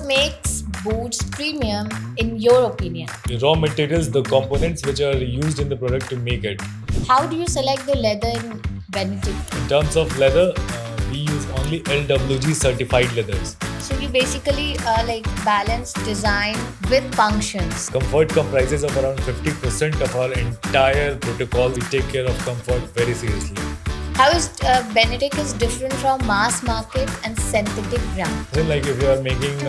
What makes boots premium in your opinion? The raw materials, the components which are used in the product to make it. How do you select the leather in Bennetic? In terms of leather, we use only LWG certified leathers. So you basically balance design with functions. Comfort comprises of around 50% of our entire protocol. We take care of comfort very seriously. How is Bennetic is different from mass market and synthetic brand? Then, like if you are making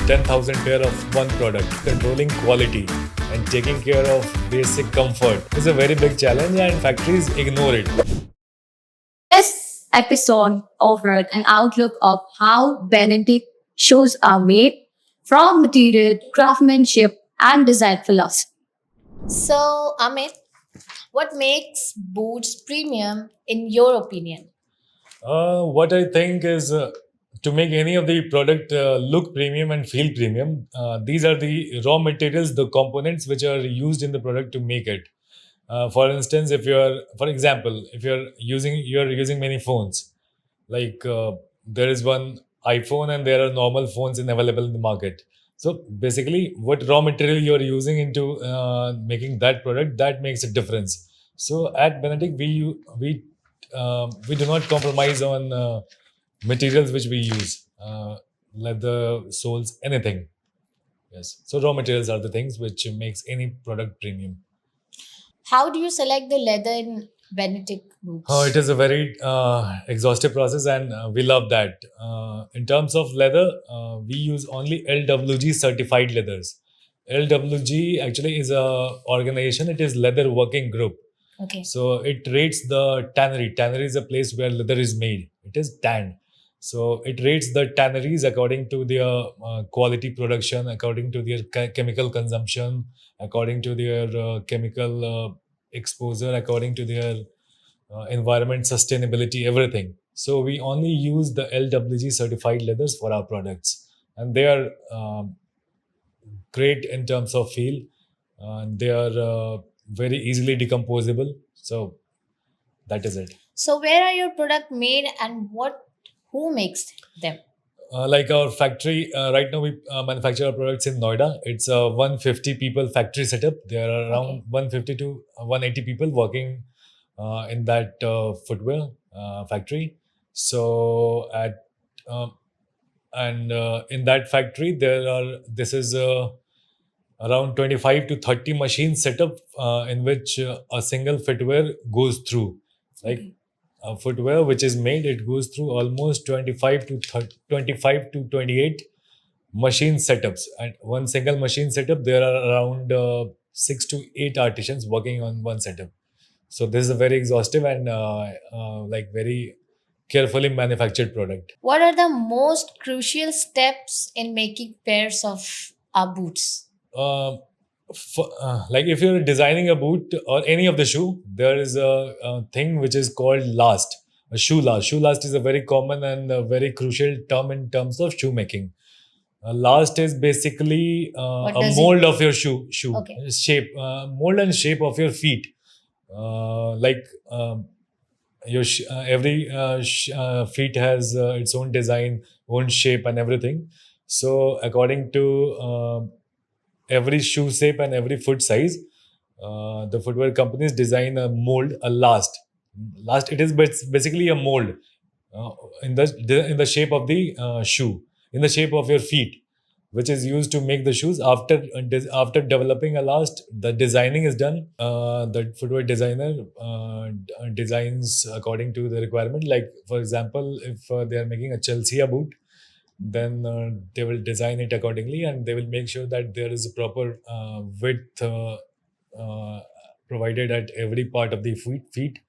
10,000 pair of one product, controlling quality and taking care of basic comfort is a very big challenge, and factories ignore it. This episode offered an outlook of how Bennetic shoes are made from material, craftsmanship, and design philosophy. So Amit, what makes boots premium in your opinion? What I think is to make any of the product look premium and feel premium, these are the raw materials, the components which are used in the product to make it. For instance, for example, if you're using many phones, like there is one iPhone and there are normal phones available in the market. So basically, what raw material you're using into making that product, that makes a difference. So at Bennetic, we do not compromise on materials which we use, leather, soles, anything. Yes. So raw materials are the things which makes any product premium. How do you select the leather in Bennetic boots? It is a very exhaustive process, and we love that. In terms of leather, we use only LWG certified leathers. LWG actually is a organization. It is Leather Working Group. Okay. So it rates the tannery. Tannery is a place where leather is made. It is tanned. So it rates the tanneries according to their quality production, according to their chemical consumption, according to their chemical exposure, according to their environment sustainability, everything. So we only use the LWG certified leathers for our products, and they are great in terms of feel. They are very easily decomposable. So that is it. So where are your product made and who makes them? Like our factory, right now we manufacture our products in Noida. It's a 150 people factory setup. There are around Okay. 150 to 180 people working in that footwear factory. So at and in that factory this is around 25 to 30 machines set up in which a single footwear goes through. Like Okay. a footwear which is made, it goes through almost 25 to 28 machine setups. And one single machine setup, there are around 6 to 8 artisans working on one setup. So this is a very exhaustive and like very carefully manufactured product. What are the most crucial steps in making pairs of boots? uh, like if you're designing a boot or any of the shoe, there is a thing which is called last. A shoe last. Shoe last is a very common and a very crucial term in terms of shoemaking. Last is basically What a does it? mold of your shoe Okay. shape, mold and shape of your feet. Like every feet has its own design, own shape, and everything. So according to every shoe shape and every foot size, the footwear companies design a mold, a last. Last, it is basically a mold uh, in the shape of the shoe, in the shape of your feet, which is used to make the shoes. After developing a last, the designing is done. The footwear designer designs according to the requirement. Like for example, if they are making a Chelsea boot, then they will design it accordingly, and they will make sure that there is a proper width uh, provided at every part of the feet.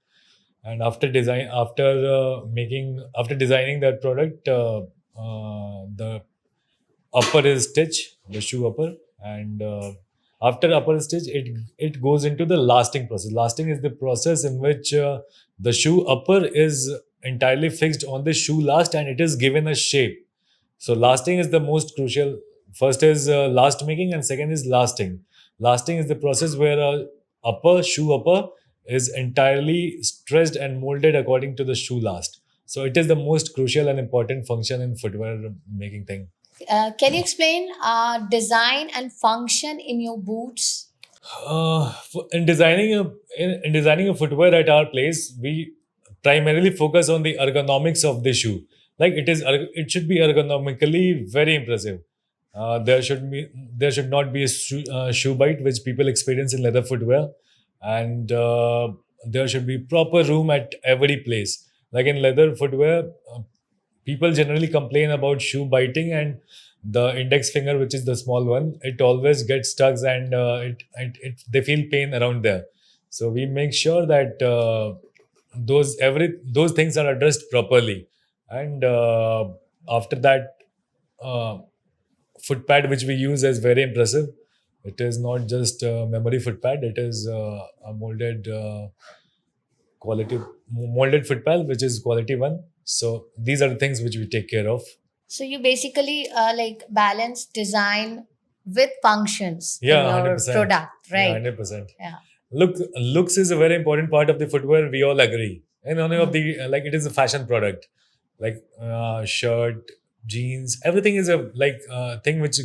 And after designing that product, the upper is stitch, the shoe upper, and after upper stitch, it goes into the lasting process. Lasting is the process in which the shoe upper is entirely fixed on the shoe last, and it is given a shape. So lasting is the most crucial. First is last making, and second is lasting. Lasting is the process where shoe upper is entirely stretched and molded according to the shoe last. So it is the most crucial and important function in footwear making thing. Can you explain design and function in your boots? In designing in designing a footwear at our place, we primarily focus on the ergonomics of the shoe. Like it should be ergonomically very impressive. There should not be a shoe bite which people experience in leather footwear, and there should be proper room at every place. Like in leather footwear, people generally complain about shoe biting and the index finger, which is the small one, it always gets stuck and they feel pain around there. So we make sure that those things are addressed properly, and after that, uh, foot pad which we use is very impressive. It is not just a memory foot pad; it is a quality molded foot pad, which is quality one. So these are the things which we take care of. So you basically like balance design with functions in Yeah, your 100%. product, Yeah, right? 100%. Yeah. Looks is a very important part of the footwear. We all agree, and only of Mm. the like it is a fashion product, like shirt, jeans, everything is a thing which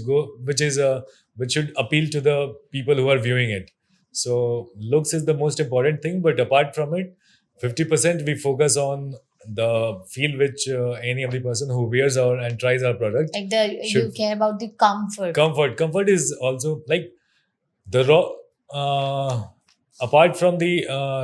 should appeal to the people who are viewing it. So looks is the most important thing, but apart from it, 50% we focus on the feel which any of the person who wears our and tries our product Like you should. care about the comfort. Comfort is also like the raw apart from the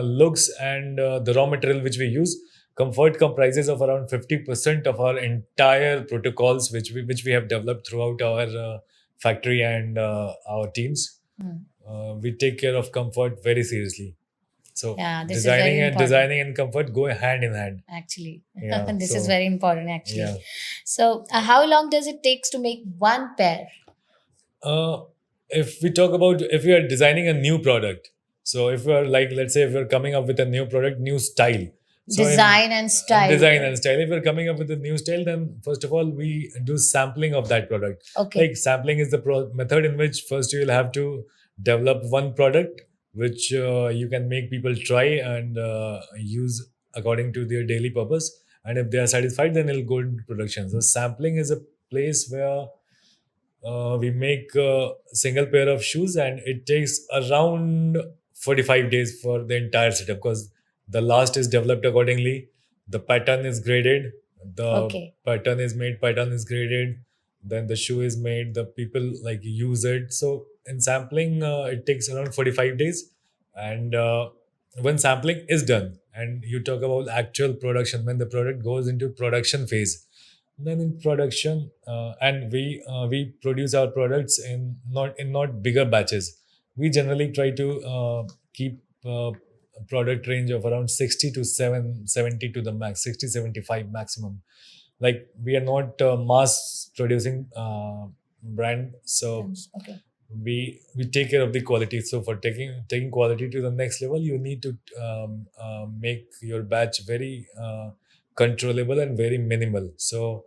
looks and the raw material which we use. Comfort comprises of around 50% of our entire protocols which we have developed throughout our factory and our teams. Mm. We take care of comfort very seriously. So Yeah, this is very important. designing and comfort go hand in hand. Actually, Yeah, this is so very important. Actually, yeah. so how long does it takes to make one pair? uh, if we talk about if we are designing a new product, so if we are like, let's say if we're coming up with a new product, new style, so in Design and style. design and style, if we're coming up with a new style, then first of all we do sampling of that product. Okay. Like sampling is the method in which first you will have to develop one product which you can make people try and use according to their daily purpose, and if they are satisfied then it'll go into production. So sampling is a place where we make a single pair of shoes and it takes around 45 days for the entire setup, because the last is developed accordingly, the pattern is graded, the Okay. pattern is graded, then the shoe is made, the people like use it. So in sampling it takes around 45 days, and when sampling is done and you talk about actual production, when the product goes into production phase, then in production and we produce our products in not bigger batches. We generally try to keep a product range of around 60 to 70 to the max, 60 75 maximum. Like we are not mass producing brand, so Okay. we take care of the quality. So for taking quality to the next level, you need to make your batch very controllable and very minimal. So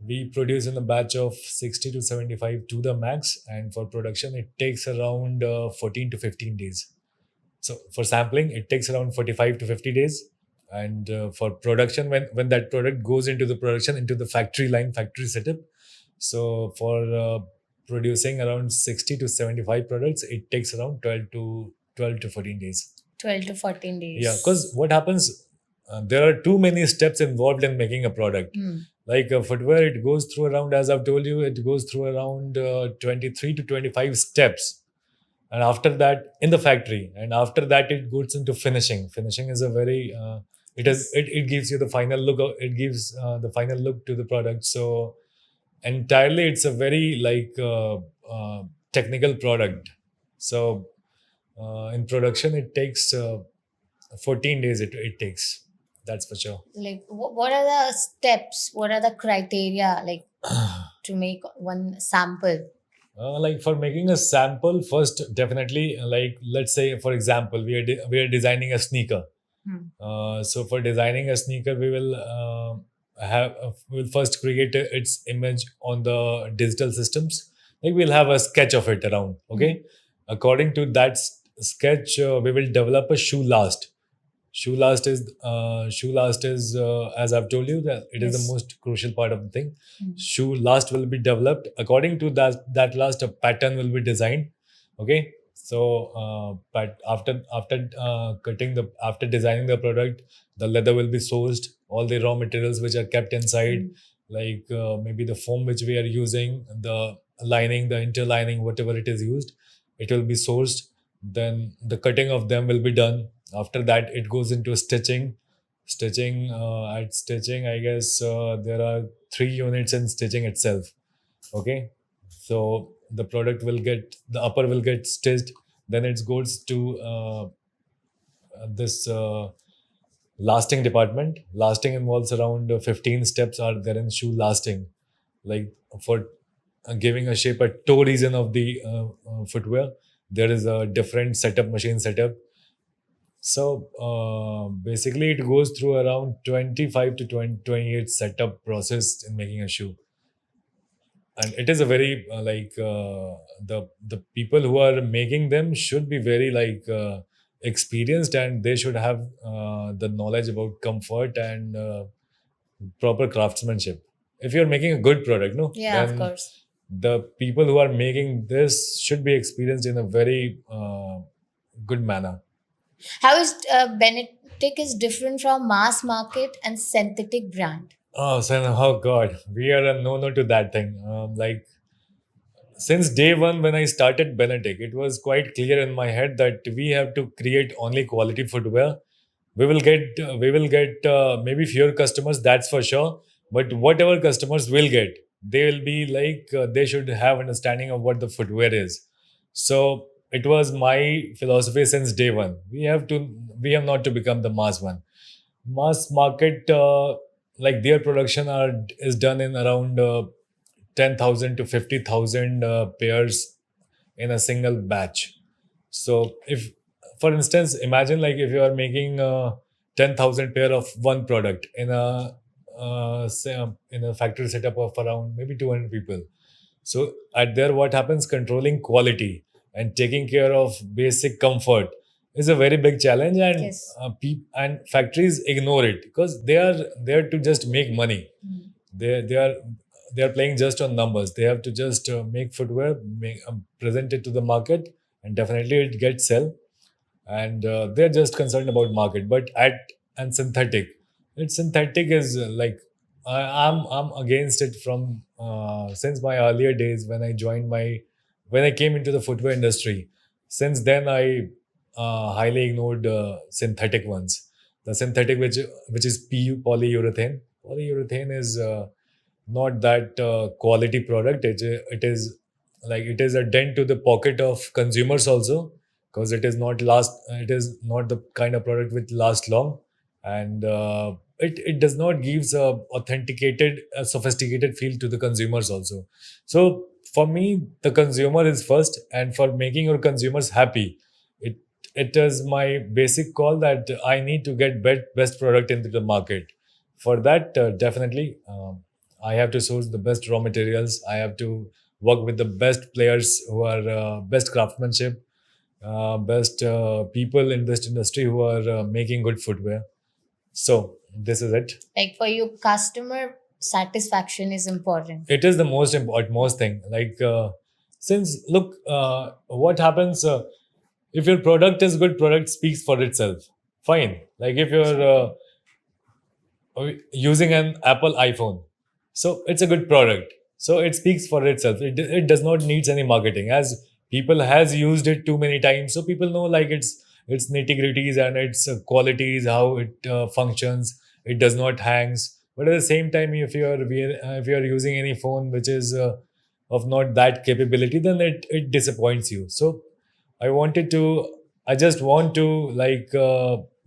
we produce in a batch of 60 to 75 to the max, and for production it takes around 14 to 15 days. So for sampling it takes around 45 to 50 days, and for production, when that product goes into the production, into the factory line, factory setup, so for producing around 60 to 75 products, it takes around 12 to 14 days. 12 to 14 days. Yeah, because what happens, there are too many steps involved in making a product. Hmm. Like footwear, it goes through around, as I've told you, it goes through around 23 to 25 steps. And after that, in the factory, and after that, it goes into finishing. Finishing is a very, it gives you the final look, it gives the final look to the product. So entirely, it's a very technical product. So in production, it takes 14 days, it takes. That's for sure. Like what are the steps? What are the criteria like to make one sample? Like for making a sample, first definitely, like let's say for example, we are designing a sneaker. Hmm. So for designing a sneaker, we'll first create its image on the digital systems. Like we'll have a sketch of it around. Okay, according to that sketch, we will develop a shoe last. Shoe last is as I've told you that it is the Yes. most crucial part of the thing. Mm. Shoe last will be developed according to that last a pattern will be designed. Okay, so but after designing the product, the leather will be sourced, all the raw materials which are kept inside, Mm. like maybe the foam which we are using, the lining, the interlining, whatever it is used, it will be sourced. Then the cutting of them will be done. After that it goes into stitching. I guess there are 3 units in stitching itself. Okay, so the upper will get stitched. Then it goes to this lasting department. Lasting involves around 15 steps are there in shoe lasting, like for giving a shape at toe region of the footwear. There is a different machine setup. So basically, it goes through around 25 to 28 setup process in making a shoe, and it is a very the people who are making them should be very experienced, and they should have the knowledge about comfort and proper craftsmanship. If you're making a good product, no, Yeah, of then course. the people who are making this should be experienced in a very good manner. How is Bennetic is different from mass market and synthetic brand? Oh, so oh God, we are a no to that thing. Since day one, when I started Bennetic, it was quite clear in my head that we have to create only quality footwear. We will get maybe fewer customers, that's for sure. But whatever customers will get, they will be they should have understanding of what the footwear is. So it was my philosophy since day one. We have not to become the mass one. Mass market, like their production is done in around 10,000 to 50,000 pairs in a single batch. So if, for instance, imagine like if you are making 10,000 pair of one product in in a factory setup of around maybe 200 people. So at there, what happens? Controlling quality and taking care of basic comfort is a very big challenge, and Yes. and factories ignore it because they are there to just make money. Mm. They are playing just on numbers. They have to just make footwear, present it to the market, and definitely it gets sell. And they're just concerned about market. But at and synthetic, it's synthetic is I'm against it from since my earlier days when I came into the footwear industry. Since then, I highly ignored synthetic ones. The synthetic, which is polyurethane. Polyurethane is not that quality product. It is a dent to the pocket of consumers also, because it is not the kind of product which lasts long, and it does not gives a authenticated sophisticated feel to the consumers also. So for me, the consumer is first, and for making your consumers happy, it it is my basic call that I need to get best product into the market. For that, definitely, I have to source the best raw materials. I have to work with the best players who are best craftsmanship, best people in this industry who are making good footwear. So this is it. Like for you, customer satisfaction is important. It is the most important most thing. Since look, what happens if your product is good, product speaks for itself. Fine. Like if you're using an Apple iPhone. So it's a good product. So it speaks for itself. It does not needs any marketing, as people has used it too many times. So people know like its nitty gritties and its qualities, how it functions. It does not hangs. But at the same time, if you are using any phone which is of not that capability, then it disappoints you. So I wanted to. I just want to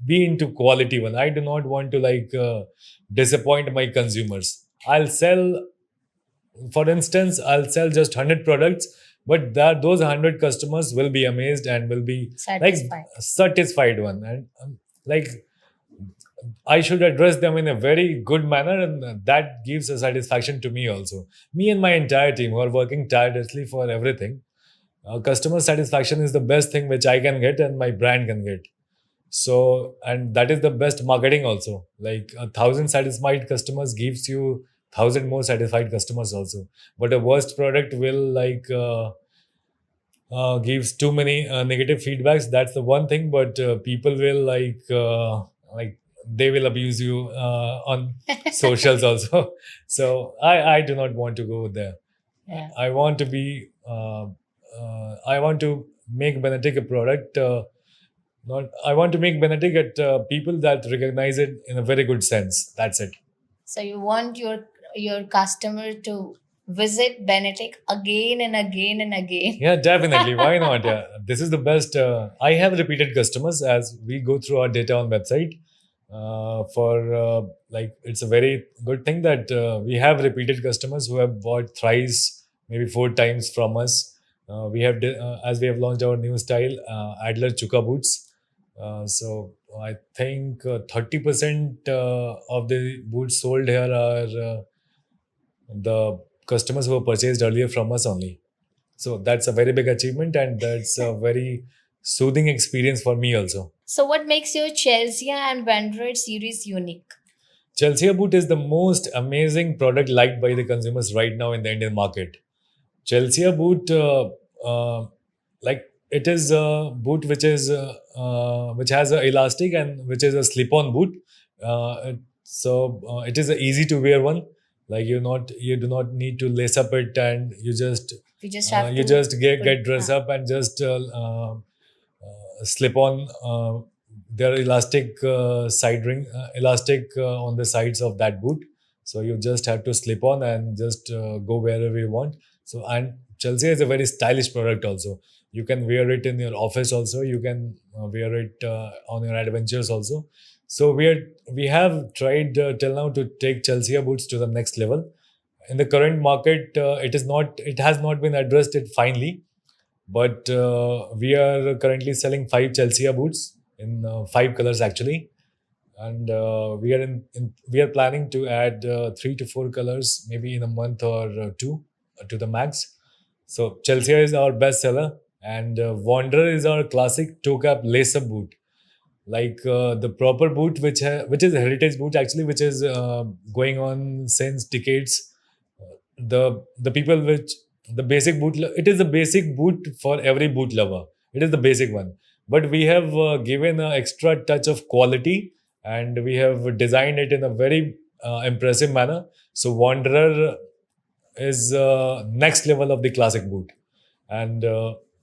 be into quality one. I do not want to disappoint my consumers. For instance, I'll sell just 100 products, but that those 100 customers will be amazed and will be like Satisfied. satisfied one, and like I should address them in a very good manner, and that gives a satisfaction to me also. Me and my entire team who are working tirelessly for everything. Customer satisfaction is the best thing which I can get and my brand can get. So, and that is the best marketing also. Like 1,000 satisfied customers gives you 1,000 more satisfied customers also. But a worst product will gives too many negative feedbacks. That's the one thing. But people will like they will abuse you on socials also. So I do not want to go there. Yeah. I want to be I want to make Bennetic a product. Not I want to make Bennetic at people that recognize it in a very good sense. That's it. So you want your customer to visit Bennetic again and again and again. Yeah, definitely. Why not? Yeah, this is the best. I have repeated customers as we go through our data on website. For like, it's a very good thing that we have repeated customers who have bought thrice, maybe four times from us. As we have launched our new style, Adler Chuka boots. So I think 30% of the boots sold here are the customers who have purchased earlier from us only. So that's a very big achievement, and that's a very soothing experience for me also. So what makes your Chelsea and Vendred series unique? Chelsea boot is the most amazing product liked by the consumers right now in the Indian market. Chelsea boot, like, it is a boot which has a elastic and which is a slip-on boot. It is a easy to wear one. Like, you do not need to lace up it, and You just have you to just put get dressed up and just slip on there are elastic on the sides of that boot, so you just have to slip on and just go wherever you want. So, and Chelsea is a very stylish product also. You can wear it in your office also, you can wear it on your adventures also. So we have tried till now to take Chelsea boots to the next level. In the current market, it has not been addressed it finely, but we are currently selling five Chelsea boots in five colors actually, and we are planning to add three to four colors maybe in a month or two to the max. So Chelsea is our best seller, and Wanderer is our classic toe cap lace up boot, like the proper boot which is a heritage boot actually, which is going on since decades. The people which the basic it is the basic boot for every boot lover. It is the basic one, but we have given an extra touch of quality, and we have designed it in a very impressive manner. So Wanderer is next level of the classic boot, and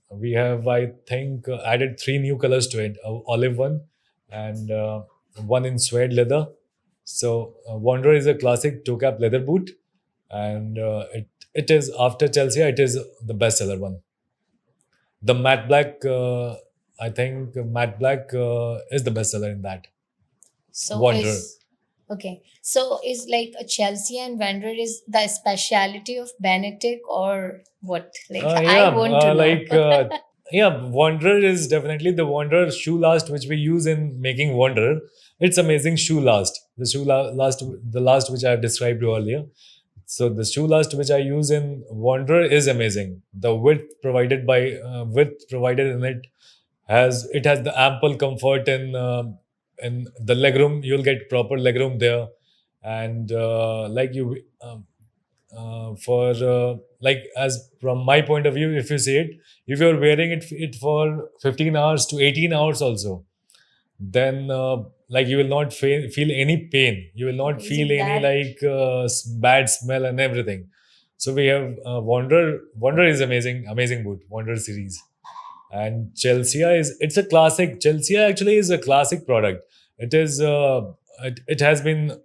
we have, I think, added three new colors to it: olive one, and one in suede leather. So Wanderer is a classic toe cap leather boot, and it is, after Chelsea, it is the bestseller one. The matte black, I think matte black is the bestseller in that. so Wanderer. is okay. So is like a Chelsea and Vendred is the speciality of Bennetic or what? Like I Yeah, want to know. yeah, Wanderer is definitely the Wanderer shoe last which we use in making Wanderer. It's amazing shoe last. The last which I have described earlier. So the shoe last which I use in Wanderer is amazing. The width provided in it has the ample comfort in the legroom. You'll get proper legroom there, and like you for like, as from my point of view, if you see it, if you're wearing it for 15 hours to 18 hours also, then like you will not feel any pain, you will not Is feel it any that? like bad smell and everything. So we have Wanderer is amazing boot, Wanderer series. And Chelsea is, it's a classic. Chelsea actually is a classic product. It has been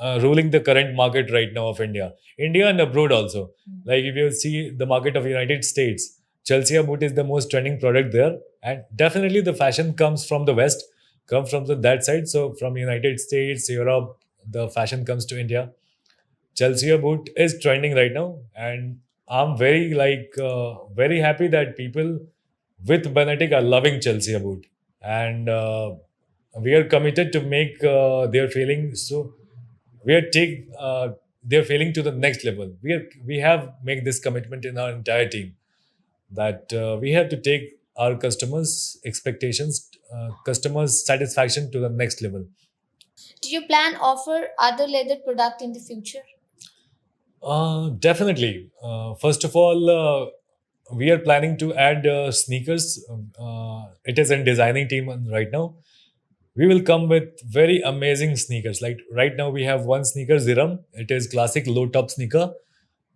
ruling the current market right now of India and abroad also. Like, if you see the market of United States, Chelsea boot is the most trending product there, and definitely the fashion comes from the West, comes from that side. So from United States, Europe, the fashion comes to India. Chelsea boot is trending right now, and I'm very happy that people with Bennetic are loving Chelsea boot, and we are committed to make their feeling so we are take their feeling to the next level. We have make this commitment in our entire team that we have to take our customers' expectations, customers' satisfaction to the next level. Do you plan offer other leather product in the future? Definitely. First of all, we are planning to add sneakers. It is in designing team right now. We will come with very amazing sneakers. Like right now, we have one sneaker, Ziram. It is classic low top sneaker.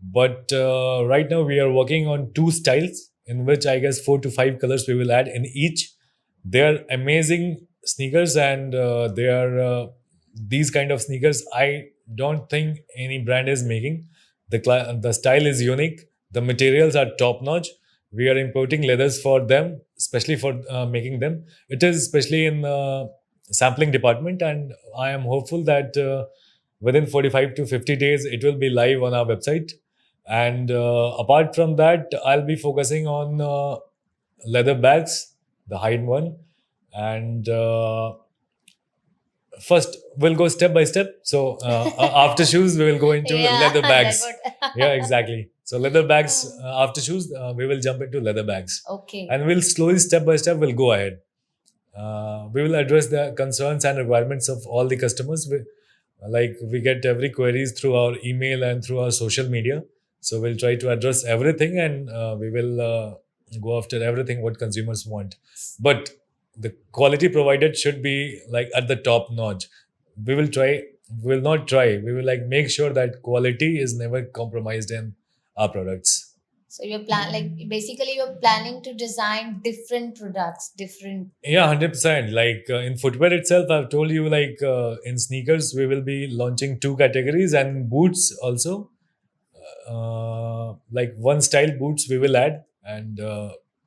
But right now, we are working on two styles, in which I guess 4 to 5 colors we will add in each. They are amazing sneakers, and they are these kind of sneakers. I don't think any brand is making. The style is unique. The materials are top notch. We are importing leathers for them, especially for making them. It is especially in sampling department, and I am hopeful that within 45 to 50 days it will be live on our website. And apart from that, I'll be focusing on leather bags, the hide one, and first we'll go step by step. So after shoes we will go into Yeah, leather that bags. would. Yeah, exactly. So leather bags, after shoes we will jump into leather bags, Okay. and we'll slowly step by step we'll go ahead. We will address the concerns and requirements of all the customers. Like we get every queries through our email and through our social media, so we'll try to address everything, and we will go after everything what consumers want. But the quality provided should be like at the top notch. We will try, we will not try, we will like make sure that quality is never compromised in our products. So you're plan like basically you're planning to design different products, different. Yeah, 100%. Like in footwear itself, I've told you, like in sneakers, we will be launching two categories, and boots also. Like one style boots we will add, and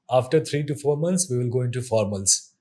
after 3 to 4 months, we will go into formals.